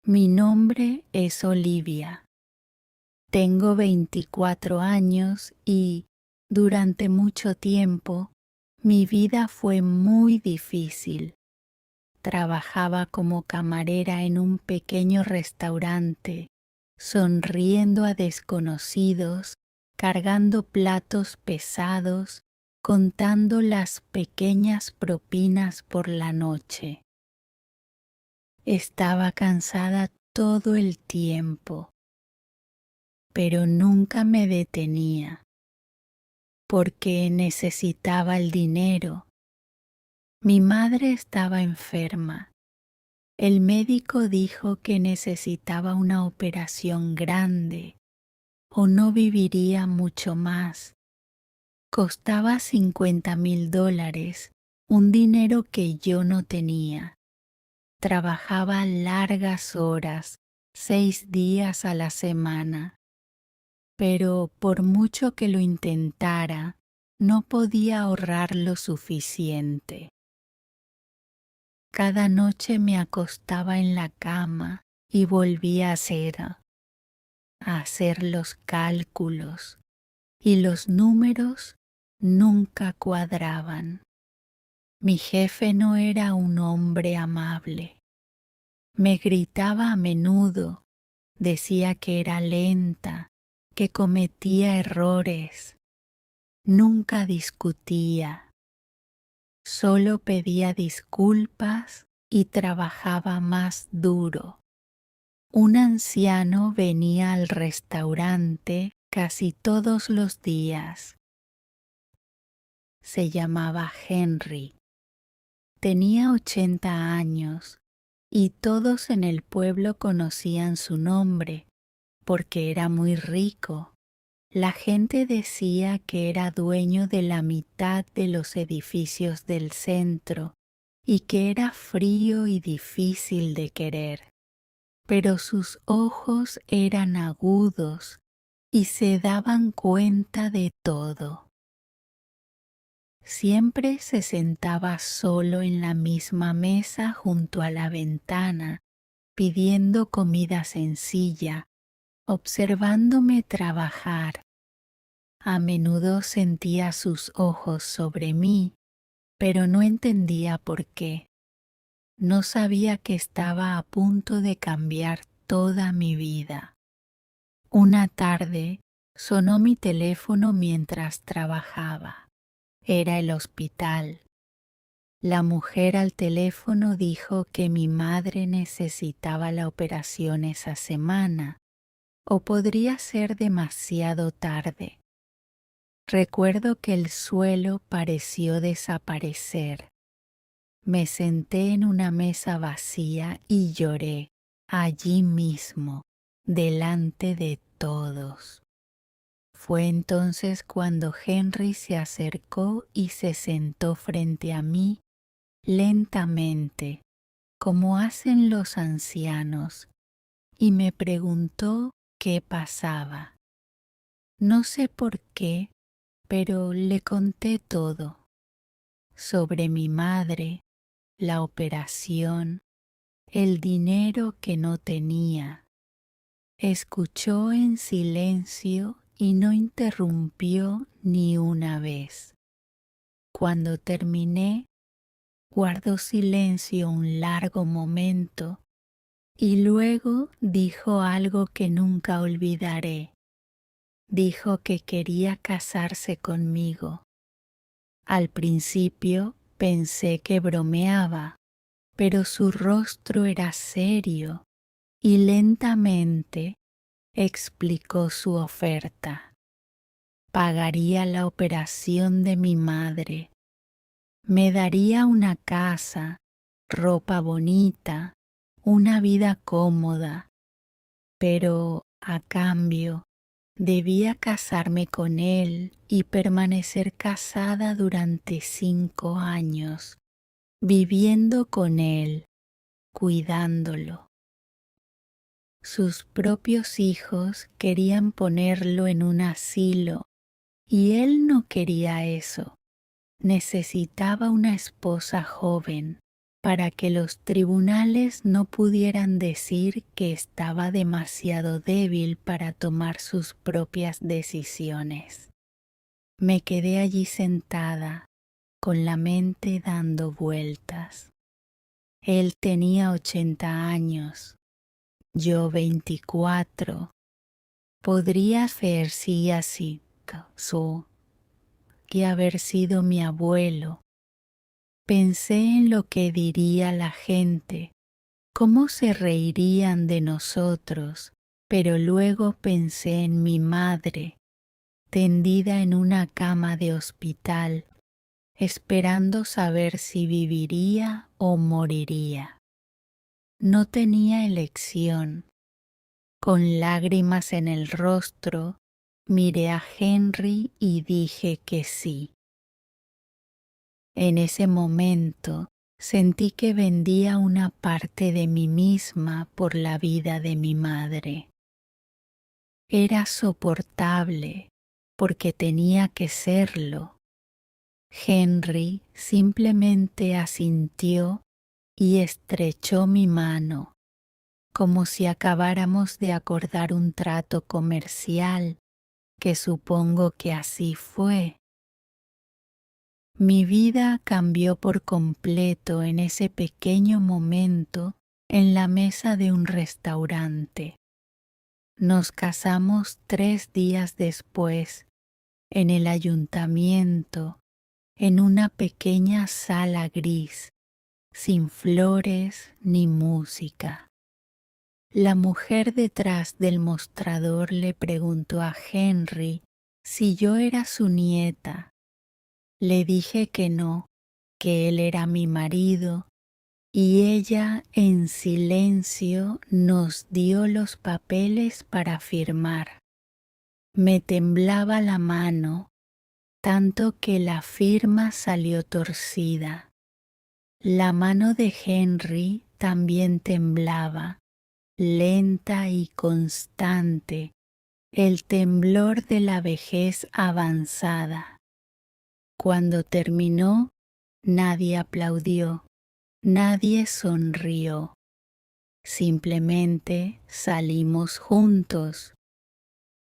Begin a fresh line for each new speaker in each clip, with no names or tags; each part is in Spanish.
Mi nombre es Olivia. Tengo 24 años y, durante mucho tiempo, mi vida fue muy difícil. Trabajaba como camarera en un pequeño restaurante, sonriendo a desconocidos, cargando platos pesados, contando las pequeñas propinas por la noche. Estaba cansada todo el tiempo, pero nunca me detenía, porque necesitaba el dinero. Mi madre estaba enferma. El médico dijo que necesitaba una operación grande o no viviría mucho más. Costaba $50,000, un dinero que yo no tenía. Trabajaba largas horas, 6 días a la semana, pero por mucho que lo intentara, no podía ahorrar lo suficiente. Cada noche me acostaba en la cama y volvía a hacer los cálculos, y los números nunca cuadraban. Mi jefe no era un hombre amable. Me gritaba a menudo, decía que era lenta, que cometía errores. Nunca discutía, solo pedía disculpas y trabajaba más duro. Un anciano venía al restaurante casi todos los días. Se llamaba Henry. Tenía 80 años y todos en el pueblo conocían su nombre porque era muy rico. La gente decía que era dueño de la mitad de los edificios del centro y que era frío y difícil de querer. Pero sus ojos eran agudos y se daban cuenta de todo. Siempre se sentaba solo en la misma mesa junto a la ventana, pidiendo comida sencilla, observándome trabajar. A menudo sentía sus ojos sobre mí, pero no entendía por qué. No sabía que estaba a punto de cambiar toda mi vida. Una tarde sonó mi teléfono mientras trabajaba. Era el hospital. La mujer al teléfono dijo que mi madre necesitaba la operación esa semana, o podría ser demasiado tarde. Recuerdo que el suelo pareció desaparecer. Me senté en una mesa vacía y lloré allí mismo, delante de todos. Fue entonces cuando Henry se acercó y se sentó frente a mí lentamente, como hacen los ancianos, y me preguntó qué pasaba. No sé por qué, pero le conté todo, sobre mi madre, la operación, el dinero que no tenía. Escuchó en silencio y no interrumpió ni una vez. Cuando terminé, guardó silencio un largo momento y luego dijo algo que nunca olvidaré. Dijo que quería casarse conmigo. Al principio pensé que bromeaba, pero su rostro era serio y lentamente explicó su oferta. Pagaría la operación de mi madre. Me daría una casa, ropa bonita, una vida cómoda, pero a cambio debía casarme con él y permanecer casada durante 5 años, viviendo con él, cuidándolo. Sus propios hijos querían ponerlo en un asilo y él no quería eso. Necesitaba una esposa joven, para que los tribunales no pudieran decir que estaba demasiado débil para tomar sus propias decisiones. Me quedé allí sentada, con la mente dando vueltas. Él tenía 80 años, yo 24. Podría ser si así que haber sido mi abuelo. Pensé en lo que diría la gente, cómo se reirían de nosotros, pero luego pensé en mi madre, tendida en una cama de hospital, esperando saber si viviría o moriría. No tenía elección. Con lágrimas en el rostro, miré a Henry y dije que sí. En ese momento sentí que vendía una parte de mí misma por la vida de mi madre. Era soportable porque tenía que serlo. Henry simplemente asintió y estrechó mi mano, como si acabáramos de acordar un trato comercial, que supongo que así fue. Mi vida cambió por completo en ese pequeño momento en la mesa de un restaurante. Nos casamos 3 días después en el ayuntamiento, en una pequeña sala gris, sin flores ni música. La mujer detrás del mostrador le preguntó a Henry si yo era su nieta. Le dije que no, que él era mi marido, y ella en silencio nos dio los papeles para firmar. Me temblaba la mano, tanto que la firma salió torcida. La mano de Henry también temblaba, lenta y constante, el temblor de la vejez avanzada. Cuando terminó, nadie aplaudió, nadie sonrió. Simplemente salimos juntos.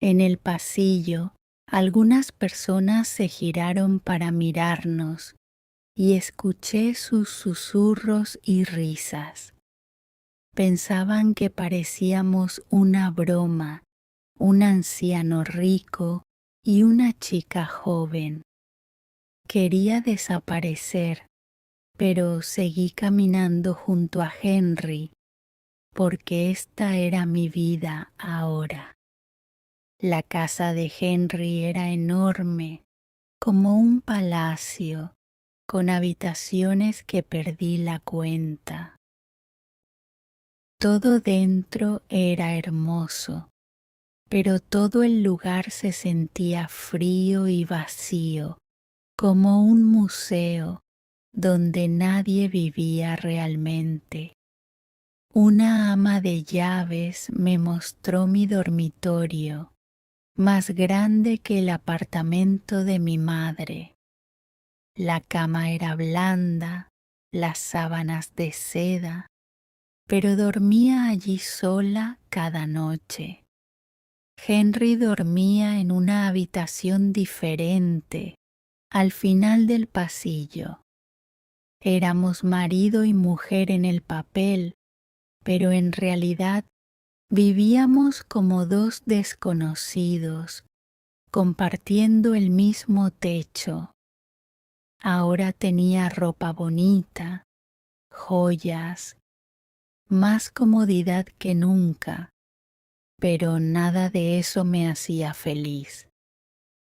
En el pasillo, algunas personas se giraron para mirarnos y escuché sus susurros y risas. Pensaban que parecíamos una broma, un anciano rico y una chica joven. Quería desaparecer, pero seguí caminando junto a Henry, porque esta era mi vida ahora. La casa de Henry era enorme, como un palacio, con habitaciones que perdí la cuenta. Todo dentro era hermoso, pero todo el lugar se sentía frío y vacío, como un museo donde nadie vivía realmente. Una ama de llaves me mostró mi dormitorio, más grande que el apartamento de mi madre. La cama era blanda, las sábanas de seda, pero dormía allí sola cada noche. Henry dormía en una habitación diferente, al final del pasillo. Éramos marido y mujer en el papel, pero en realidad vivíamos como 2 desconocidos, compartiendo el mismo techo. Ahora tenía ropa bonita, joyas, más comodidad que nunca, pero nada de eso me hacía feliz.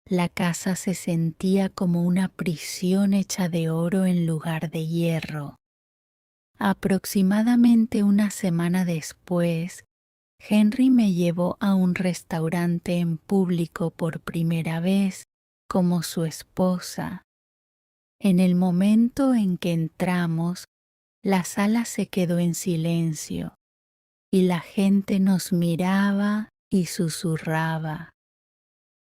La casa se sentía como una prisión hecha de oro en lugar de hierro. Aproximadamente una semana después, Henry me llevó a un restaurante en público por primera vez como su esposa. En el momento en que entramos, la sala se quedó en silencio y la gente nos miraba y susurraba.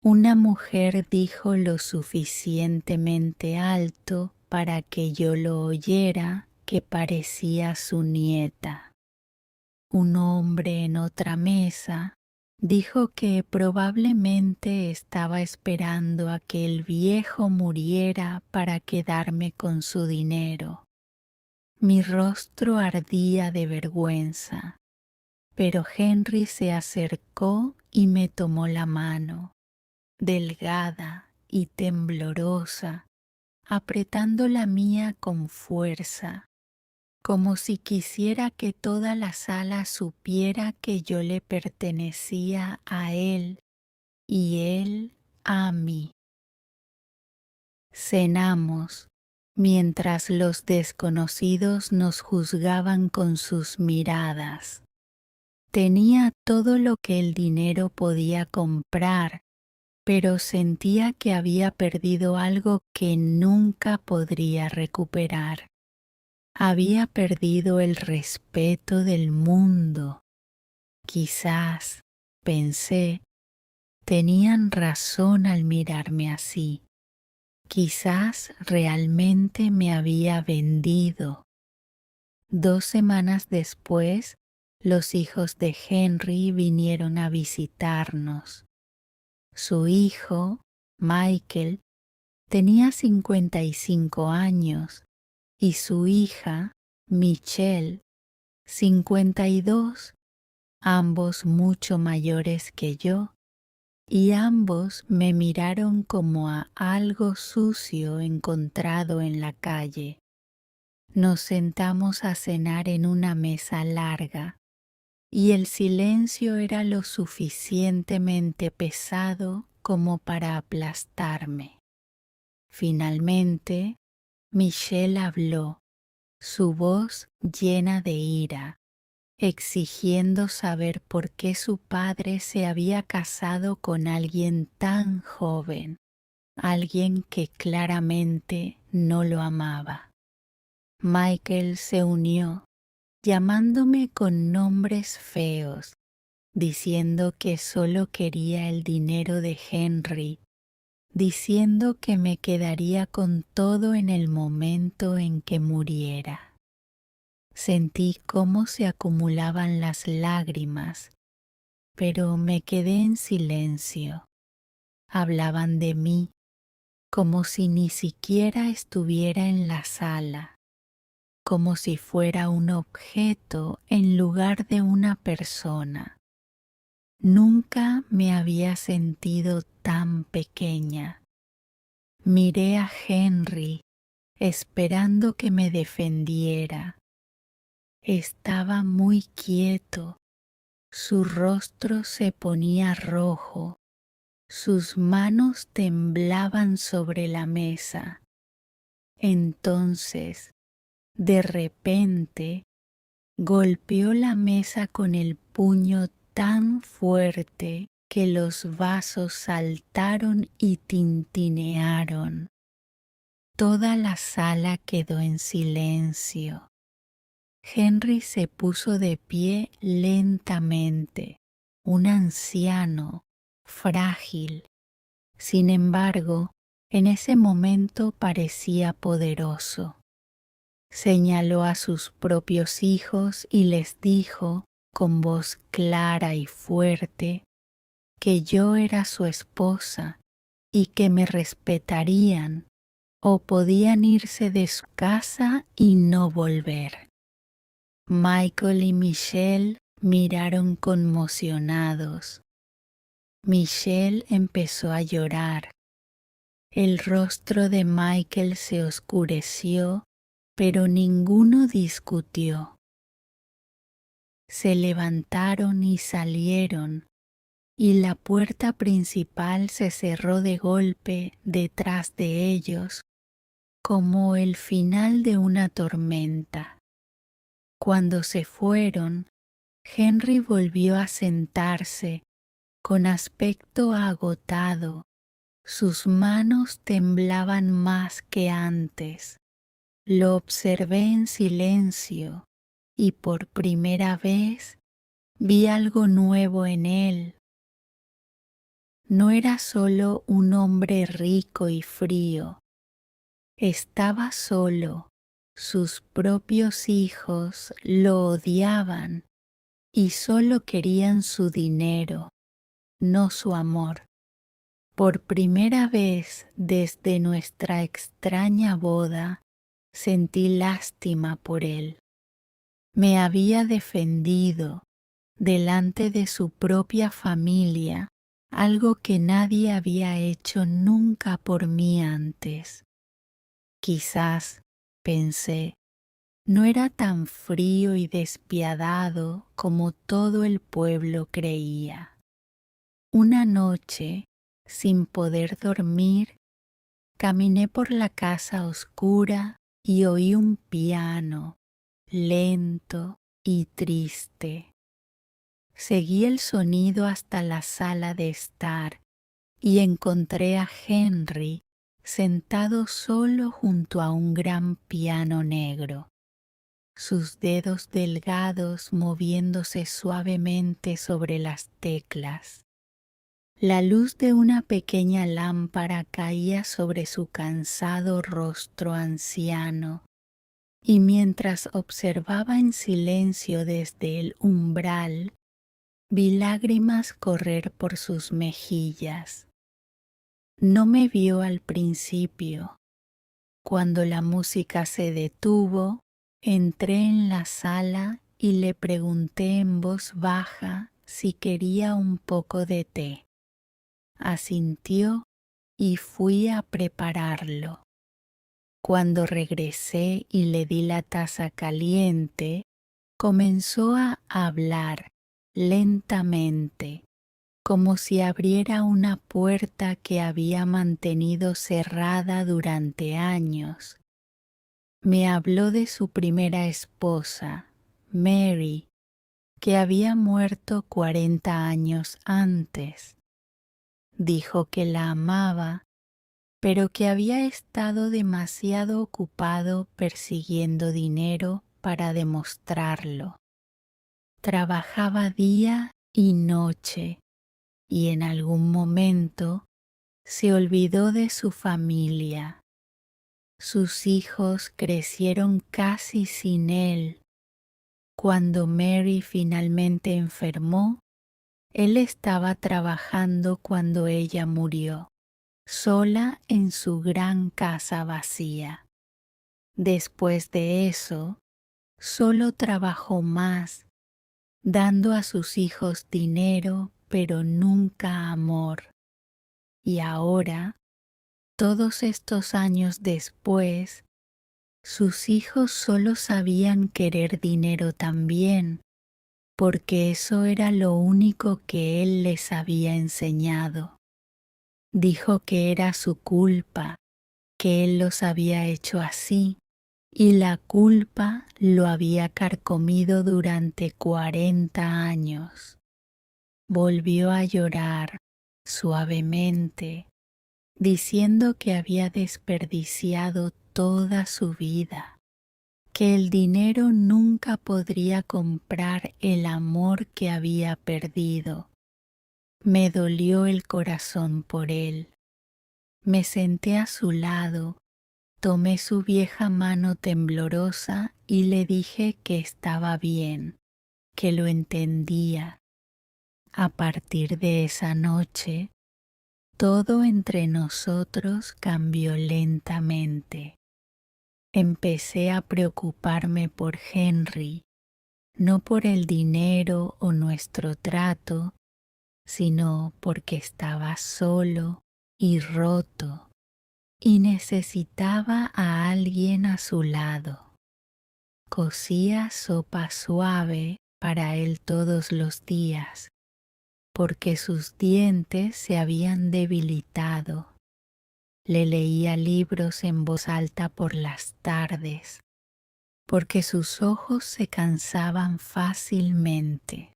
Una mujer dijo lo suficientemente alto para que yo lo oyera que parecía su nieta. Un hombre en otra mesa dijo que probablemente estaba esperando a que el viejo muriera para quedarme con su dinero. Mi rostro ardía de vergüenza, pero Henry se acercó y me tomó la mano, delgada y temblorosa, apretando la mía con fuerza, como si quisiera que toda la sala supiera que yo le pertenecía a él y él a mí. Cenamos, mientras los desconocidos nos juzgaban con sus miradas. Tenía todo lo que el dinero podía comprar, pero sentía que había perdido algo que nunca podría recuperar. Había perdido el respeto del mundo. Quizás, pensé, tenían razón al mirarme así. Quizás realmente me había vendido. 2 semanas después, los hijos de Henry vinieron a visitarnos. Su hijo, Michael, tenía 55 años y su hija, Michelle, 52, ambos mucho mayores que yo, y ambos me miraron como a algo sucio encontrado en la calle. Nos sentamos a cenar en una mesa larga, y el silencio era lo suficientemente pesado como para aplastarme. Finalmente, Michelle habló, su voz llena de ira, exigiendo saber por qué su padre se había casado con alguien tan joven, alguien que claramente no lo amaba. Michael se unió, llamándome con nombres feos, diciendo que solo quería el dinero de Henry, diciendo que me quedaría con todo en el momento en que muriera. Sentí cómo se acumulaban las lágrimas, pero me quedé en silencio. Hablaban de mí, como si ni siquiera estuviera en la sala, como si fuera un objeto en lugar de una persona. Nunca me había sentido tan pequeña. Miré a Henry, esperando que me defendiera. Estaba muy quieto, su rostro se ponía rojo, sus manos temblaban sobre la mesa. Entonces, de repente, golpeó la mesa con el puño tan fuerte que los vasos saltaron y tintinearon. Toda la sala quedó en silencio. Henry se puso de pie lentamente, un anciano, frágil. Sin embargo, en ese momento parecía poderoso. Señaló a sus propios hijos y les dijo, con voz clara y fuerte, que yo era su esposa y que me respetarían o podían irse de su casa y no volver. Michael y Michelle miraron conmocionados. Michelle empezó a llorar. El rostro de Michael se oscureció, pero ninguno discutió. Se levantaron y salieron, y la puerta principal se cerró de golpe detrás de ellos, como el final de una tormenta. Cuando se fueron, Henry volvió a sentarse con aspecto agotado. Sus manos temblaban más que antes. Lo observé en silencio y por primera vez vi algo nuevo en él. No era solo un hombre rico y frío. Estaba solo Sus propios hijos lo odiaban y solo querían su dinero, no su amor. Por primera vez desde nuestra extraña boda, sentí lástima por él. Me había defendido delante de su propia familia, algo que nadie había hecho nunca por mí antes. Quizás, pensé, no era tan frío y despiadado como todo el pueblo creía. Una noche, sin poder dormir, caminé por la casa oscura y oí un piano lento y triste. Seguí el sonido hasta la sala de estar y encontré a Henry sentado solo junto a un gran piano negro, sus dedos delgados moviéndose suavemente sobre las teclas. La luz de una pequeña lámpara caía sobre su cansado rostro anciano, y mientras observaba en silencio desde el umbral, vi lágrimas correr por sus mejillas. No me vio al principio. Cuando la música se detuvo, entré en la sala y le pregunté en voz baja si quería un poco de té. Asintió y fui a prepararlo. Cuando regresé y le di la taza caliente, comenzó a hablar lentamente, como si abriera una puerta que había mantenido cerrada durante años. Me habló de su primera esposa, Mary, que había muerto 40 años antes. Dijo que la amaba, pero que había estado demasiado ocupado persiguiendo dinero para demostrarlo. Trabajaba día y noche y en algún momento se olvidó de su familia. Sus hijos crecieron casi sin él. Cuando Mary finalmente enfermó, él estaba trabajando cuando ella murió, sola en su gran casa vacía. Después de eso, solo trabajó más, dando a sus hijos dinero, pero nunca amor. Y ahora, todos estos años después, sus hijos solo sabían querer dinero también, porque eso era lo único que él les había enseñado. Dijo que era su culpa, que él los había hecho así, y la culpa lo había carcomido durante 40 años. Volvió a llorar suavemente, diciendo que había desperdiciado toda su vida, que el dinero nunca podría comprar el amor que había perdido. Me dolió el corazón por él. Me senté a su lado, tomé su vieja mano temblorosa y le dije que estaba bien, que lo entendía. A partir de esa noche, todo entre nosotros cambió lentamente. Empecé a preocuparme por Henry, no por el dinero o nuestro trato, sino porque estaba solo y roto y necesitaba a alguien a su lado. Cocía sopa suave para él todos los días, porque sus dientes se habían debilitado. Le leía libros en voz alta por las tardes, porque sus ojos se cansaban fácilmente.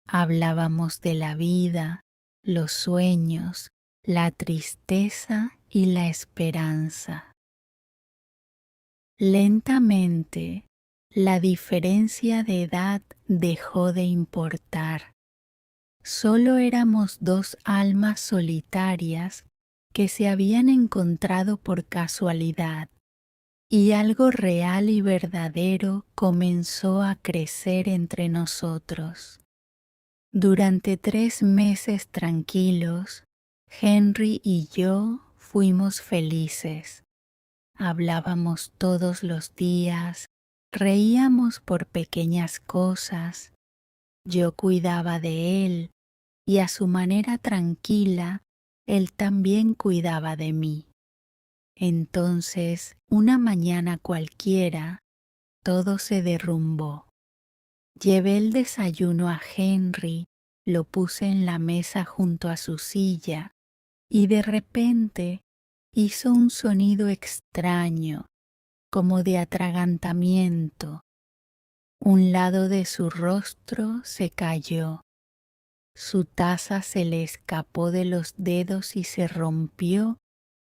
Hablábamos de la vida, los sueños, la tristeza y la esperanza. Lentamente, la diferencia de edad dejó de importar. Solo éramos dos almas solitarias que se habían encontrado por casualidad y algo real y verdadero comenzó a crecer entre nosotros. Durante 3 meses tranquilos, Henry y yo fuimos felices. Hablábamos todos los días, reíamos por pequeñas cosas. Yo cuidaba de él y a su manera tranquila, él también cuidaba de mí. Entonces, una mañana cualquiera, todo se derrumbó. Llevé el desayuno a Henry, lo puse en la mesa junto a su silla y de repente hizo un sonido extraño, como de atragantamiento. Un lado de su rostro se cayó. Su taza se le escapó de los dedos y se rompió,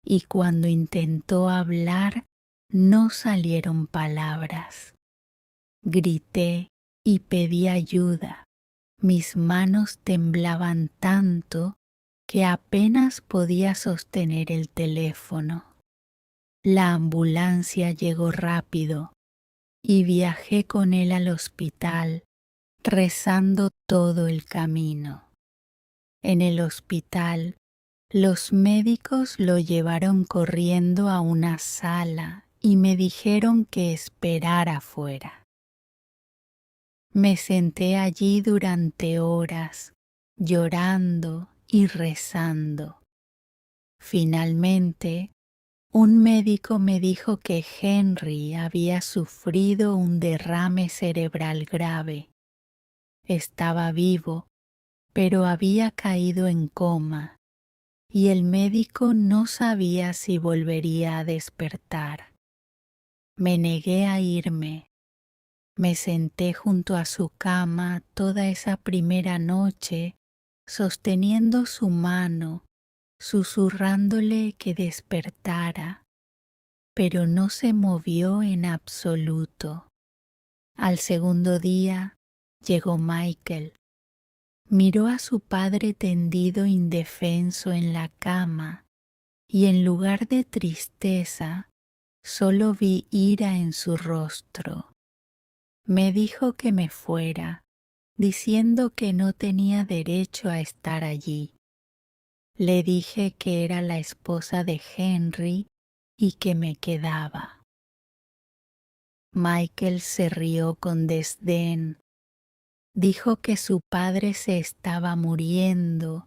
y cuando intentó hablar, no salieron palabras. Grité y pedí ayuda. Mis manos temblaban tanto que apenas podía sostener el teléfono. La ambulancia llegó rápido y viajé con él al hospital, rezando todo el camino. En el hospital, los médicos lo llevaron corriendo a una sala y me dijeron que esperara fuera. Me senté allí durante horas, llorando y rezando. Finalmente, un médico me dijo que Henry había sufrido un derrame cerebral grave. Estaba vivo, pero había caído en coma, y el médico no sabía si volvería a despertar. Me negué a irme. Me senté junto a su cama toda esa primera noche, sosteniendo su mano, susurrándole que despertara, pero no se movió en absoluto. Al segundo día llegó Michael. Miró a su padre tendido indefenso en la cama y en lugar de tristeza, solo vi ira en su rostro. Me dijo que me fuera, diciendo que no tenía derecho a estar allí. Le dije que era la esposa de Henry y que me quedaba. Michael se rió con desdén. Dijo que su padre se estaba muriendo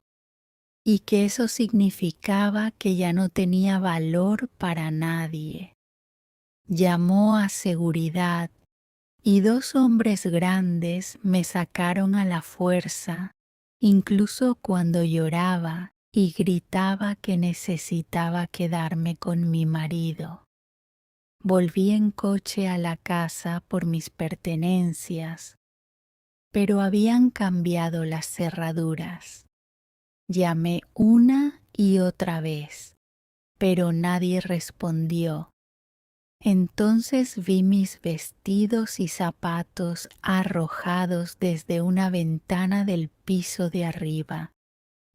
y que eso significaba que ya no tenía valor para nadie. Llamó a seguridad y 2 hombres grandes me sacaron a la fuerza, incluso cuando lloraba y gritaba que necesitaba quedarme con mi marido. Volví en coche a la casa por mis pertenencias, pero habían cambiado las cerraduras. Llamé una y otra vez, pero nadie respondió. Entonces vi mis vestidos y zapatos arrojados desde una ventana del piso de arriba,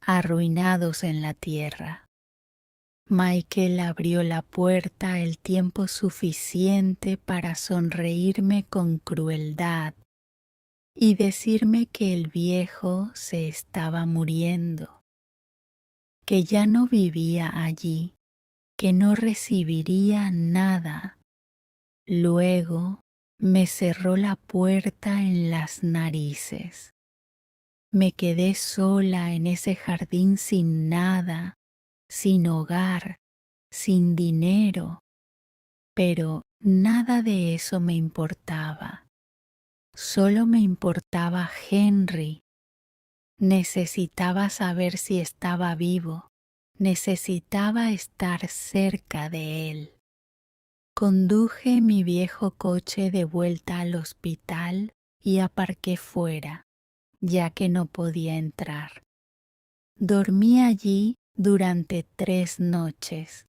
arruinados en la tierra. Michael abrió la puerta el tiempo suficiente para sonreírme con crueldad y decirme que el viejo se estaba muriendo, que ya no vivía allí, que no recibiría nada. Luego me cerró la puerta en las narices. Me quedé sola en ese jardín sin nada, sin hogar, sin dinero, pero nada de eso me importaba. Solo me importaba Henry. Necesitaba saber si estaba vivo. Necesitaba estar cerca de él. Conduje mi viejo coche de vuelta al hospital y aparqué fuera, ya que no podía entrar. Dormí allí durante 3 noches,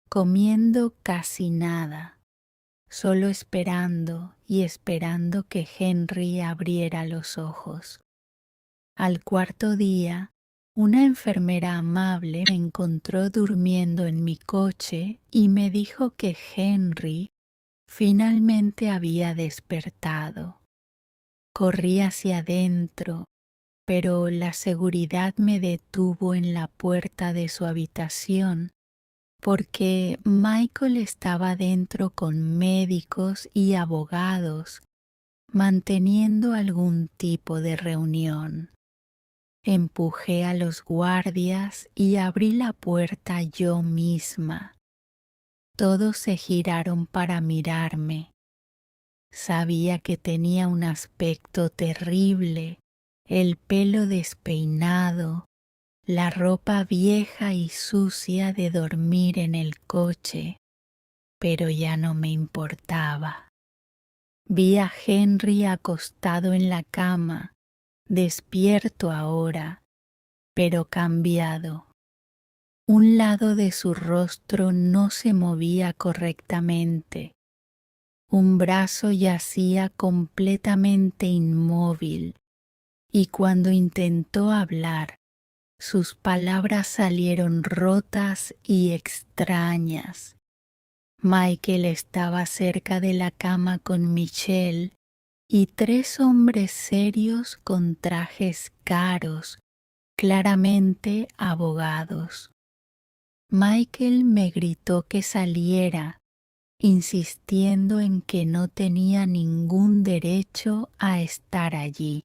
comiendo casi nada, solo esperando y esperando que Henry abriera los ojos. Al cuarto día, una enfermera amable me encontró durmiendo en mi coche y me dijo que Henry Finalmente había despertado. Corrí hacia adentro, pero la seguridad me detuvo en la puerta de su habitación porque Michael estaba dentro con médicos y abogados manteniendo algún tipo de reunión. Empujé a los guardias y abrí la puerta yo misma. Todos se giraron para mirarme. Sabía que tenía un aspecto terrible, el pelo despeinado, la ropa vieja y sucia de dormir en el coche, pero ya no me importaba. Vi a Henry acostado en la cama, despierto ahora, pero cambiado. Un lado de su rostro no se movía correctamente. Un brazo yacía completamente inmóvil y cuando intentó hablar, sus palabras salieron rotas y extrañas. Michael estaba cerca de la cama con Michelle y 3 hombres serios con trajes caros, claramente abogados. Michael me gritó que saliera, insistiendo en que no tenía ningún derecho a estar allí.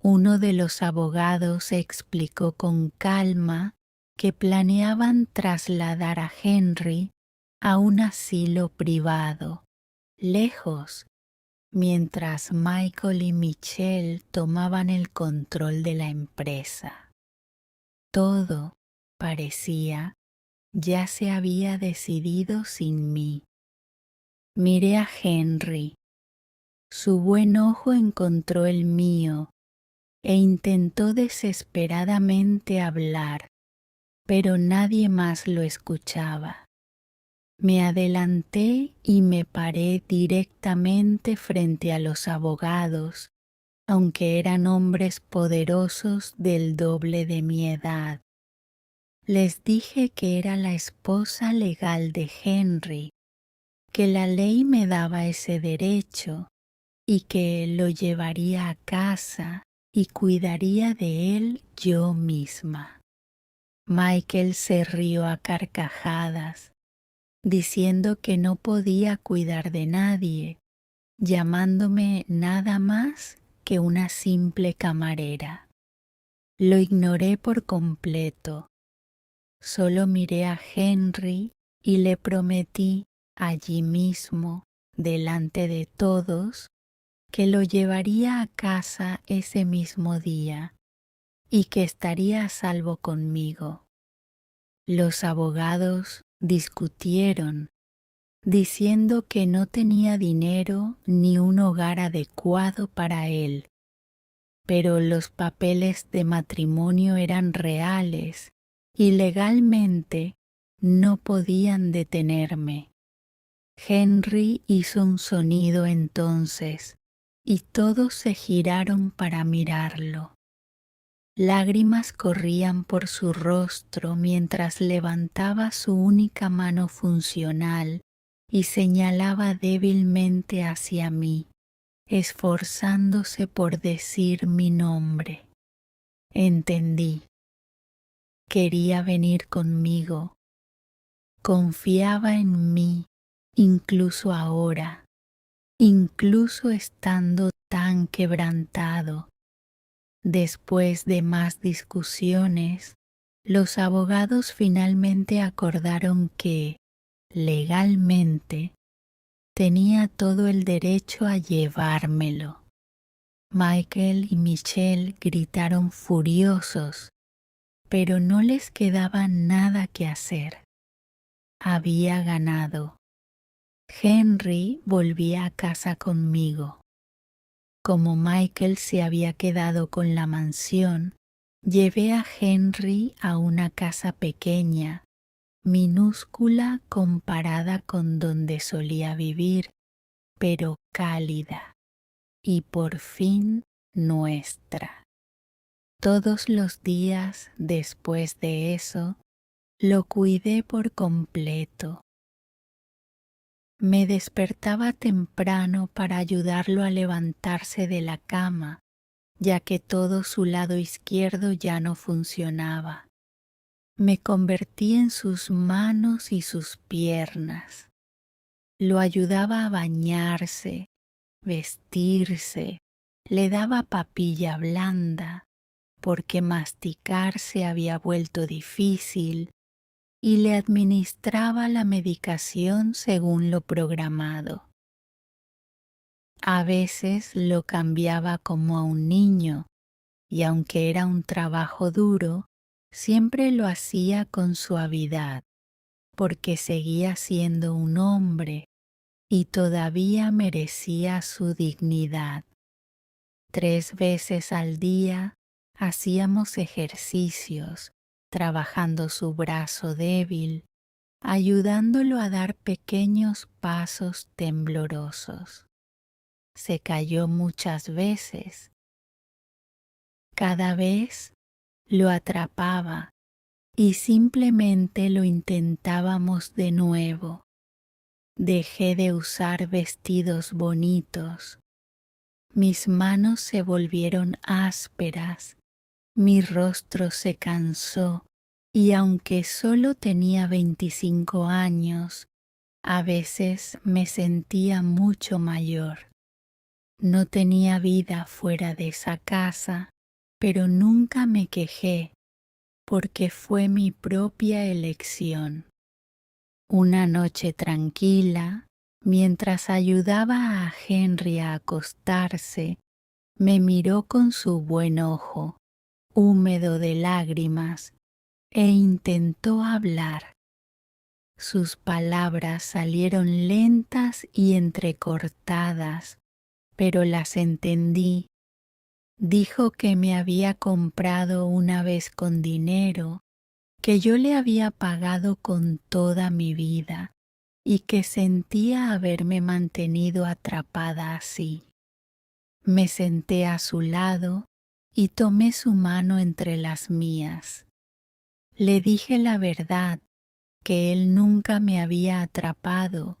Uno de los abogados explicó con calma que planeaban trasladar a Henry a un asilo privado, lejos, mientras Michael y Michelle tomaban el control de la empresa. Todo, parecía, ya se había decidido sin mí. Miré a Henry. Su buen ojo encontró el mío e intentó desesperadamente hablar, pero nadie más lo escuchaba. Me adelanté y me paré directamente frente a los abogados, aunque eran hombres poderosos del doble de mi edad. Les dije que era la esposa legal de Henry, que la ley me daba ese derecho y que lo llevaría a casa y cuidaría de él yo misma. Michael se rió a carcajadas, diciendo que no podía cuidar de nadie, llamándome nada más que una simple camarera. Lo ignoré por completo. Solo miré a Henry y le prometí allí mismo, delante de todos, que lo llevaría a casa ese mismo día y que estaría a salvo conmigo. Los abogados discutieron, diciendo que no tenía dinero ni un hogar adecuado para él, pero los papeles de matrimonio eran reales y legalmente no podían detenerme. Henry hizo un sonido entonces y todos se giraron para mirarlo. Lágrimas corrían por su rostro mientras levantaba su única mano funcional y señalaba débilmente hacia mí, esforzándose por decir mi nombre. Entendí. Quería venir conmigo. Confiaba en mí, incluso ahora, incluso estando tan quebrantado. Después de más discusiones, los abogados finalmente acordaron que, legalmente, tenía todo el derecho a llevármelo. Michael y Michelle gritaron furiosos, pero no les quedaba nada que hacer. Había ganado. Henry volvía a casa conmigo. Como Michael se había quedado con la mansión, llevé a Henry a una casa pequeña, minúscula comparada con donde solía vivir, pero cálida, y por fin nuestra. Todos los días después de eso, lo cuidé por completo. Me despertaba temprano para ayudarlo a levantarse de la cama, ya que todo su lado izquierdo ya no funcionaba. Me convertí en sus manos y sus piernas. Lo ayudaba a bañarse, vestirse, le daba papilla blanda, porque masticar se había vuelto difícil, y le administraba la medicación según lo programado. A veces lo cambiaba como a un niño, y aunque era un trabajo duro, siempre lo hacía con suavidad, porque seguía siendo un hombre y todavía merecía su dignidad. 3 veces al día hacíamos ejercicios, trabajando su brazo débil, ayudándolo a dar pequeños pasos temblorosos. Se cayó muchas veces. Cada vez lo atrapaba y simplemente lo intentábamos de nuevo. Dejé de usar vestidos bonitos. Mis manos se volvieron ásperas, mi rostro se cansó y aunque solo tenía 25 años, a veces me sentía mucho mayor. No tenía vida fuera de esa casa, pero nunca me quejé porque fue mi propia elección. Una noche tranquila, mientras ayudaba a Henry a acostarse, me miró con su buen ojo, húmedo de lágrimas, e intentó hablar. Sus palabras salieron lentas y entrecortadas, pero las entendí. Dijo que me había comprado una vez con dinero, que yo le había pagado con toda mi vida y que sentía haberme mantenido atrapada así. Me senté a su lado y tomé su mano entre las mías. Le dije la verdad, que él nunca me había atrapado,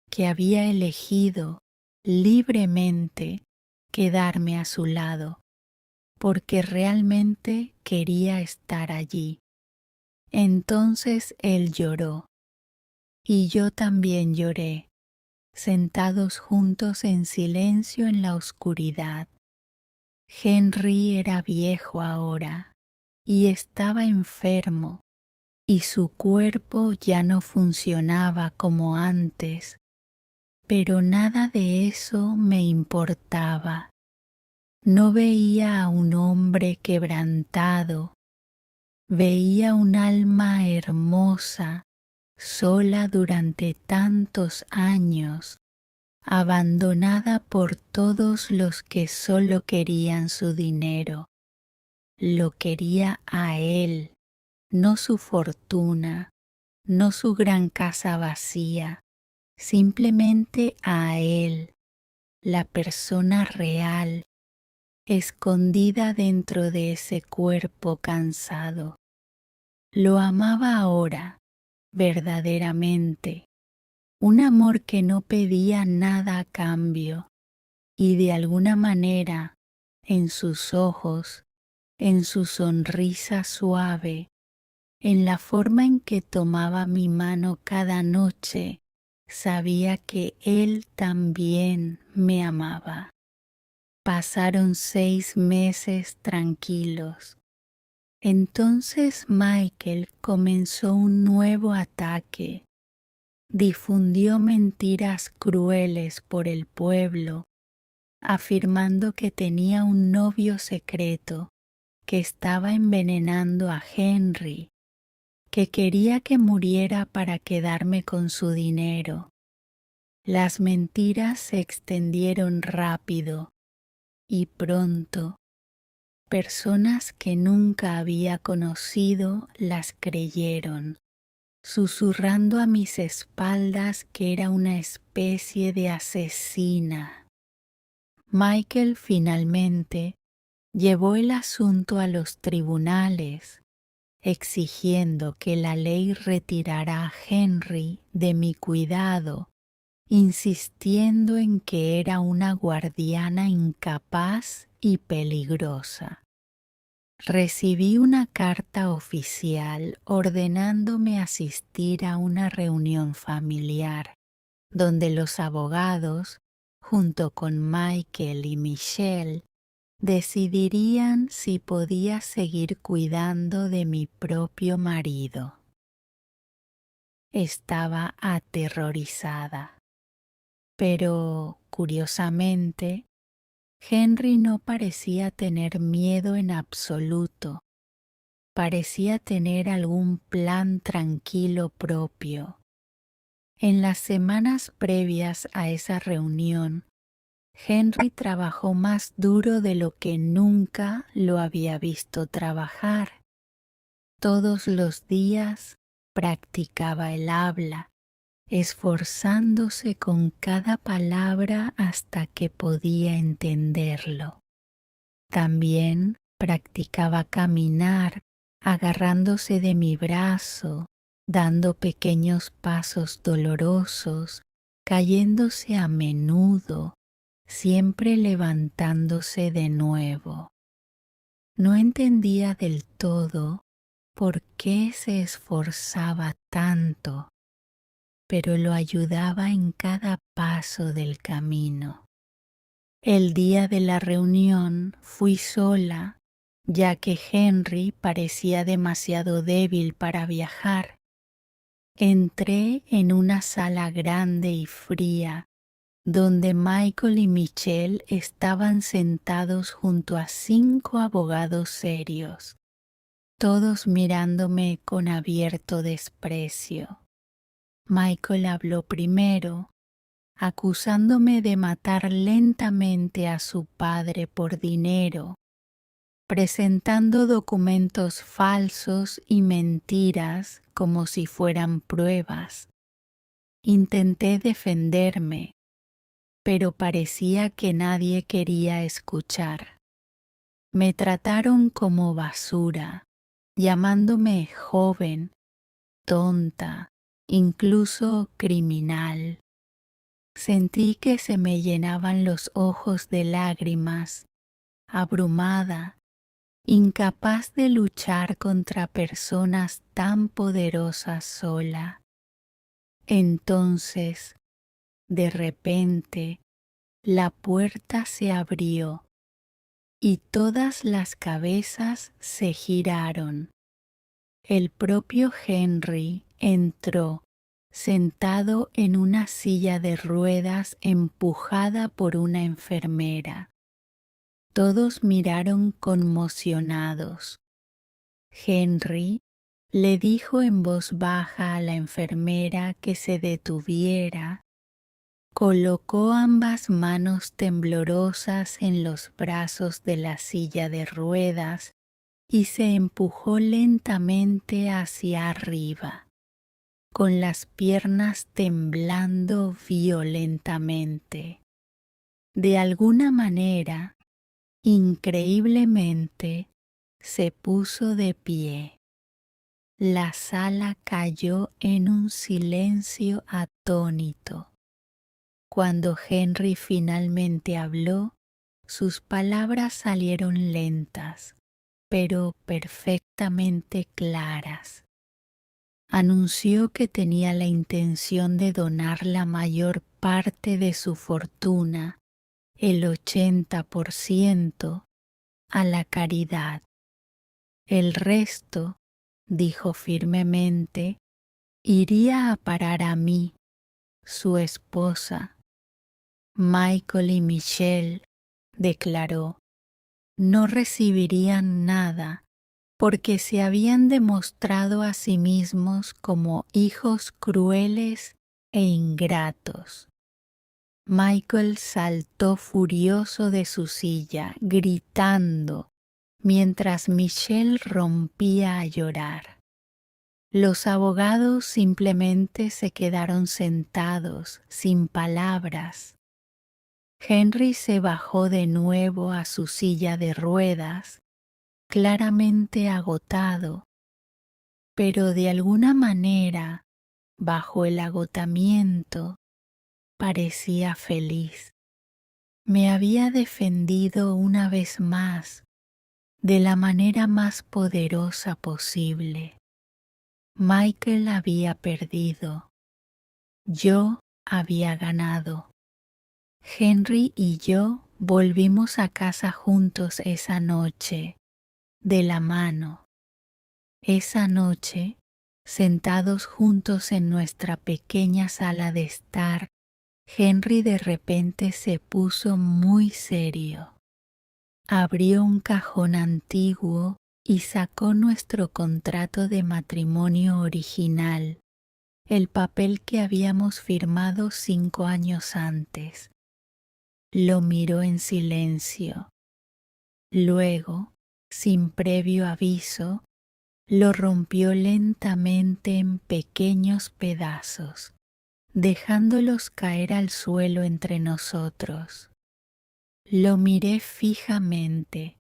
que había elegido libremente quedarme a su lado, porque realmente quería estar allí. Entonces él lloró, y yo también lloré, sentados juntos en silencio en la oscuridad. Henry era viejo ahora, y estaba enfermo, y su cuerpo ya no funcionaba como antes, pero nada de eso me importaba. No veía a un hombre quebrantado, veía un alma hermosa, sola durante tantos años, abandonada por todos los que solo querían su dinero. Lo quería a él, no su fortuna, no su gran casa vacía, simplemente a él, la persona real, escondida dentro de ese cuerpo cansado. Lo amaba ahora, verdaderamente, un amor que no pedía nada a cambio, y de alguna manera, en sus ojos, en su sonrisa suave, en la forma en que tomaba mi mano cada noche, sabía que él también me amaba. Pasaron 6 meses tranquilos. Entonces Michael comenzó un nuevo ataque. Difundió mentiras crueles por el pueblo, afirmando que tenía un novio secreto que estaba envenenando a Henry, que quería que muriera para quedarme con su dinero. Las mentiras se extendieron rápido y pronto personas que nunca había conocido las creyeron, susurrando a mis espaldas que era una especie de asesina. Michael finalmente llevó el asunto a los tribunales, exigiendo que la ley retirara a Henry de mi cuidado insistiendo en que era una guardiana incapaz y peligrosa. Recibí una carta oficial ordenándome asistir a una reunión familiar, donde los abogados, junto con Michael y Michelle, decidirían si podía seguir cuidando de mi propio marido. Estaba aterrorizada, pero, curiosamente, Henry no parecía tener miedo en absoluto. Parecía tener algún plan tranquilo propio. En las semanas previas a esa reunión, Henry trabajó más duro de lo que nunca lo había visto trabajar. Todos los días practicaba el habla, esforzándose con cada palabra hasta que podía entenderlo. También practicaba caminar, agarrándose de mi brazo, dando pequeños pasos dolorosos, cayéndose a menudo, siempre levantándose de nuevo. No entendía del todo por qué se esforzaba tanto, pero lo ayudaba en cada paso del camino. El día de la reunión fui sola, ya que Henry parecía demasiado débil para viajar. Entré en una sala grande y fría, donde Michael y Michelle estaban sentados junto a 5 abogados serios, todos mirándome con abierto desprecio. Michael habló primero, acusándome de matar lentamente a su padre por dinero, presentando documentos falsos y mentiras como si fueran pruebas. Intenté defenderme, pero parecía que nadie quería escuchar. Me trataron como basura, llamándome joven, tonta, incluso criminal. Sentí que se me llenaban los ojos de lágrimas, abrumada, incapaz de luchar contra personas tan poderosas sola. Entonces, de repente, la puerta se abrió y todas las cabezas se giraron. El propio Henry entró, sentado en una silla de ruedas empujada por una enfermera. Todos miraron conmocionados. Henry le dijo en voz baja a la enfermera que se detuviera, colocó ambas manos temblorosas en los brazos de la silla de ruedas y se empujó lentamente hacia arriba, con las piernas temblando violentamente. De alguna manera, increíblemente, se puso de pie. La sala cayó en un silencio atónito. Cuando Henry finalmente habló, sus palabras salieron lentas, pero perfectamente claras. Anunció que tenía la intención de donar la mayor parte de su fortuna, el 80%, a la caridad. El resto, dijo firmemente, iría a parar a mí, su esposa. Michael y Michelle, declaró, no recibirían nada porque se habían demostrado a sí mismos como hijos crueles e ingratos. Michael saltó furioso de su silla, gritando, mientras Michelle rompía a llorar. Los abogados simplemente se quedaron sentados, sin palabras. Henry se bajó de nuevo a su silla de ruedas, claramente agotado, pero de alguna manera, bajo el agotamiento, parecía feliz. Me había defendido una vez más de la manera más poderosa posible. Michael había perdido. Yo había ganado. Henry y yo volvimos a casa juntos esa noche, de la mano. Esa noche, sentados juntos en nuestra pequeña sala de estar, Henry de repente se puso muy serio. Abrió un cajón antiguo y sacó nuestro contrato de matrimonio original, el papel que habíamos firmado 5 años antes. Lo miró en silencio. Luego, sin previo aviso, lo rompió lentamente en pequeños pedazos, dejándolos caer al suelo entre nosotros. Lo miré fijamente,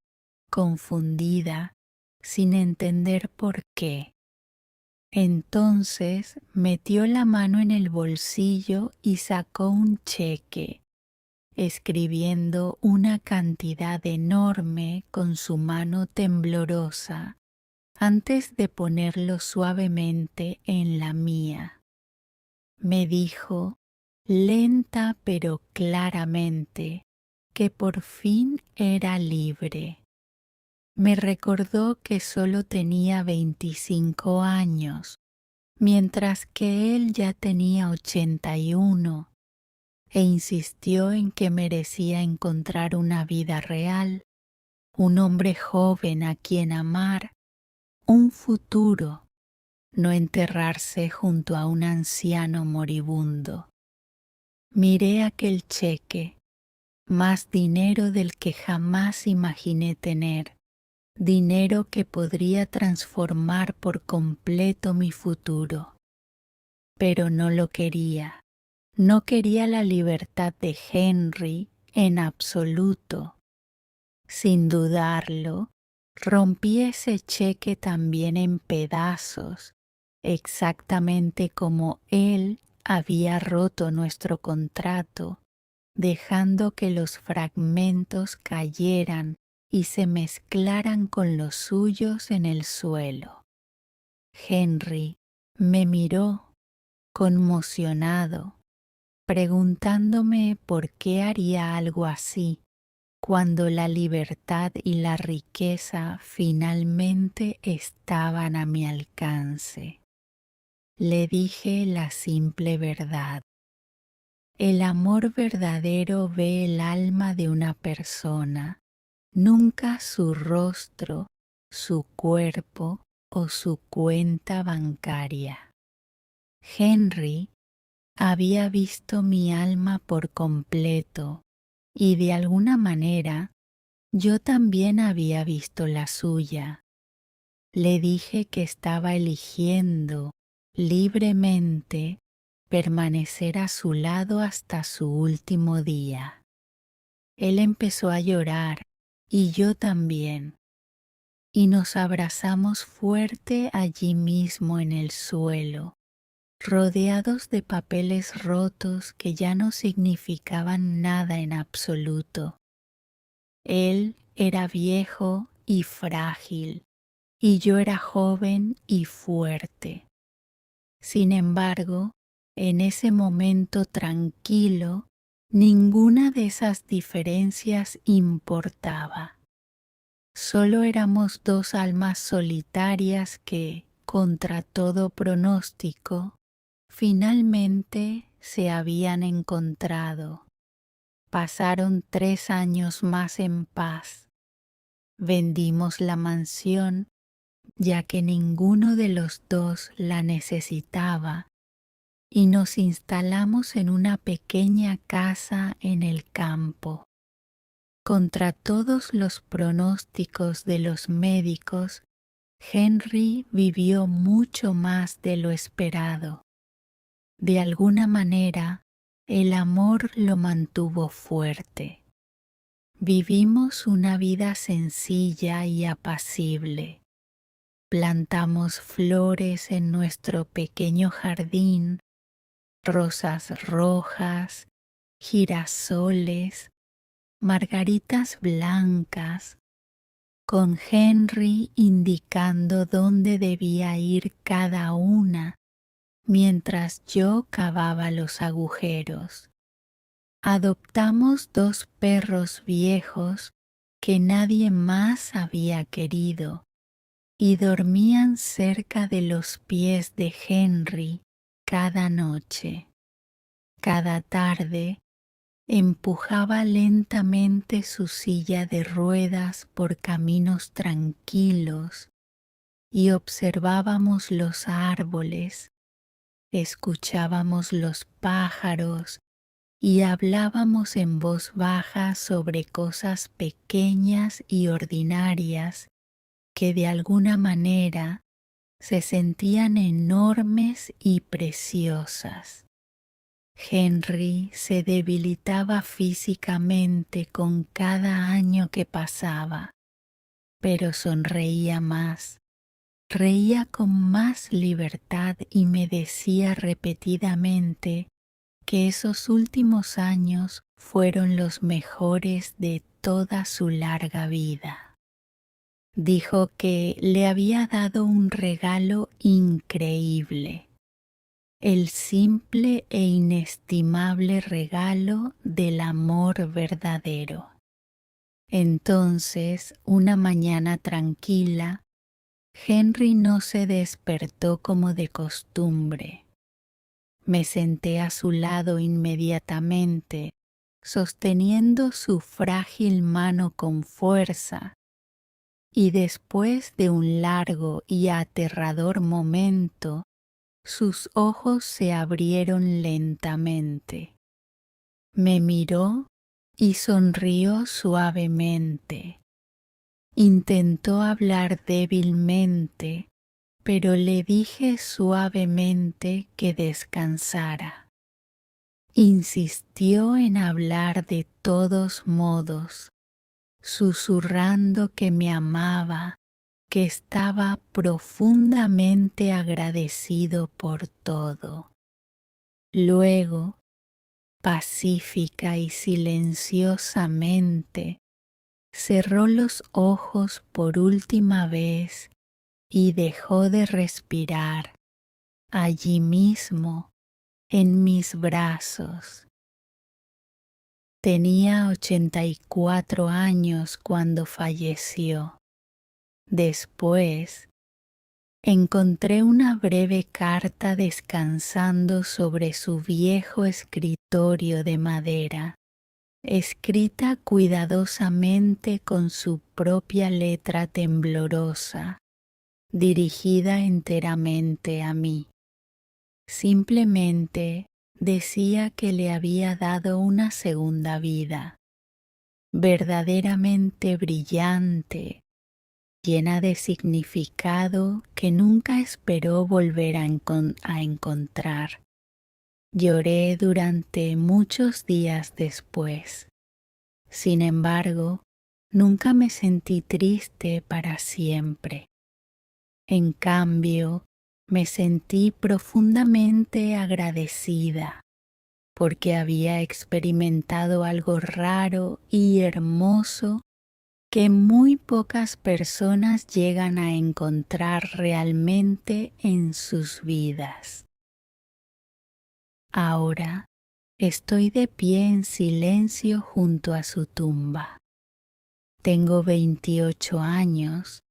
confundida, sin entender por qué. Entonces metió la mano en el bolsillo y sacó un cheque, escribiendo una cantidad enorme con su mano temblorosa antes de ponerlo suavemente en la mía. Me dijo, lenta pero claramente, que por fin era libre. Me recordó que solo tenía 25 años, mientras que él ya tenía 81, e insistió en que merecía encontrar una vida real, un hombre joven a quien amar, un futuro, no enterrarse junto a un anciano moribundo. Miré aquel cheque, más dinero del que jamás imaginé tener, dinero que podría transformar por completo mi futuro. Pero no lo quería. No quería la libertad de Henry en absoluto. Sin dudarlo, rompí ese cheque también en pedazos, exactamente como él había roto nuestro contrato, dejando que los fragmentos cayeran y se mezclaran con los suyos en el suelo. Henry me miró, conmocionado, preguntándome por qué haría algo así cuando la libertad y la riqueza finalmente estaban a mi alcance. Le dije la simple verdad. El amor verdadero ve el alma de una persona, nunca su rostro, su cuerpo o su cuenta bancaria. Henry había visto mi alma por completo y de alguna manera yo también había visto la suya. Le dije que estaba eligiendo libremente permanecer a su lado hasta su último día. Él empezó a llorar y yo también, y nos abrazamos fuerte allí mismo en el suelo, rodeados de papeles rotos que ya no significaban nada en absoluto. Él era viejo y frágil, y yo era joven y fuerte. Sin embargo, en ese momento tranquilo, ninguna de esas diferencias importaba. Solo éramos dos almas solitarias que, contra todo pronóstico, finalmente se habían encontrado. Pasaron 3 años más en paz. Vendimos la mansión, ya que ninguno de los dos la necesitaba, y nos instalamos en una pequeña casa en el campo. Contra todos los pronósticos de los médicos, Henry vivió mucho más de lo esperado. De alguna manera, el amor lo mantuvo fuerte. Vivimos una vida sencilla y apacible. Plantamos flores en nuestro pequeño jardín, rosas rojas, girasoles, margaritas blancas, con Henry indicando dónde debía ir cada una mientras yo cavaba los agujeros. Adoptamos 2 perros viejos que nadie más había querido y dormían cerca de los pies de Henry cada noche. Cada tarde empujaba lentamente su silla de ruedas por caminos tranquilos y observábamos los árboles, escuchábamos los pájaros y hablábamos en voz baja sobre cosas pequeñas y ordinarias que de alguna manera se sentían enormes y preciosas. Henry se debilitaba físicamente con cada año que pasaba, pero sonreía más, reía con más libertad y me decía repetidamente que esos últimos años fueron los mejores de toda su larga vida. Dijo que le había dado un regalo increíble, el simple e inestimable regalo del amor verdadero. Entonces, una mañana tranquila, Henry no se despertó como de costumbre. Me senté a su lado inmediatamente, sosteniendo su frágil mano con fuerza, y después de un largo y aterrador momento, sus ojos se abrieron lentamente. Me miró y sonrió suavemente. Intentó hablar débilmente, pero le dije suavemente que descansara. Insistió en hablar de todos modos, susurrando que me amaba, que estaba profundamente agradecido por todo. Luego, pacífica y silenciosamente, cerró los ojos por última vez y dejó de respirar allí mismo en mis brazos. Tenía 84 años cuando falleció. Después, encontré una breve carta descansando sobre su viejo escritorio de madera, escrita cuidadosamente con su propia letra temblorosa, dirigida enteramente a mí. Simplemente decía que le había dado una segunda vida, verdaderamente brillante, llena de significado que nunca esperó volver a encontrar. Lloré durante muchos días después. Sin embargo, nunca me sentí triste para siempre. En cambio, me sentí profundamente agradecida porque había experimentado algo raro y hermoso que muy pocas personas llegan a encontrar realmente en sus vidas. Ahora estoy de pie en silencio junto a su tumba. Tengo 28 años,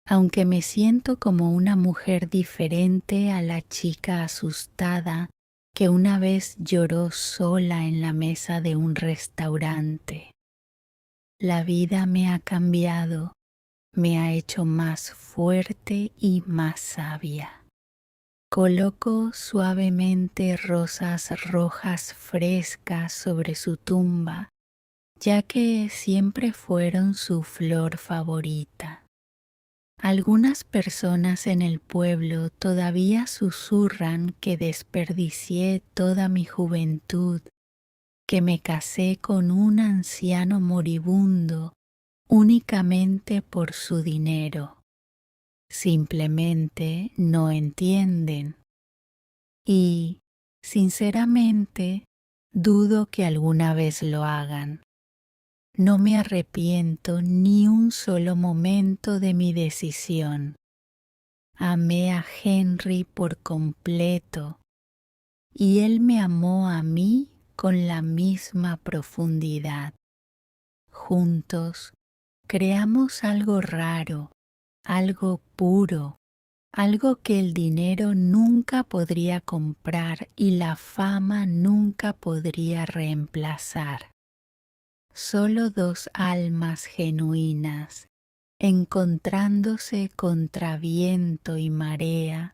aunque me siento como una mujer diferente a la chica asustada que una vez lloró sola en la mesa de un restaurante. La vida me ha cambiado, me ha hecho más fuerte y más sabia. Coloco suavemente rosas rojas frescas sobre su tumba, ya que siempre fueron su flor favorita. Algunas personas en el pueblo todavía susurran que desperdicié toda mi juventud, que me casé con un anciano moribundo únicamente por su dinero. Simplemente no entienden. Y Sinceramente, dudo que alguna vez lo hagan. No me arrepiento ni un solo momento de mi decisión. Amé a Henry por completo y él me amó a mí con la misma profundidad. Juntos creamos algo raro, algo puro, algo que el dinero nunca podría comprar y la fama nunca podría reemplazar. Solo dos almas genuinas, encontrándose contra viento y marea,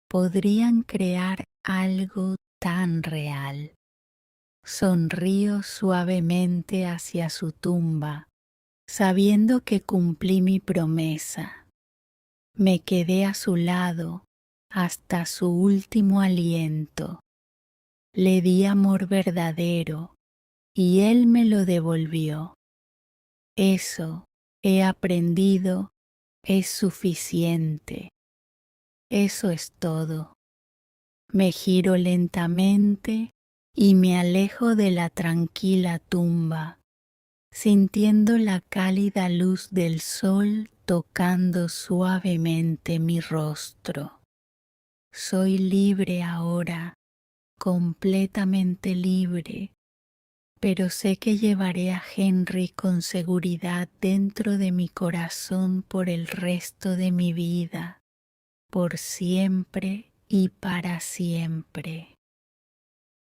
podrían crear algo tan real. Sonrío suavemente hacia su tumba, sabiendo que cumplí mi promesa. Me quedé a su lado hasta su último aliento. Le di amor verdadero y él me lo devolvió. Eso he aprendido es suficiente. Eso es todo. Me giro lentamente y me alejo de la tranquila tumba, sintiendo la cálida luz del sol tocando suavemente mi rostro. Soy libre ahora, completamente libre, pero sé que llevaré a Henry con seguridad dentro de mi corazón por el resto de mi vida, por siempre y para siempre.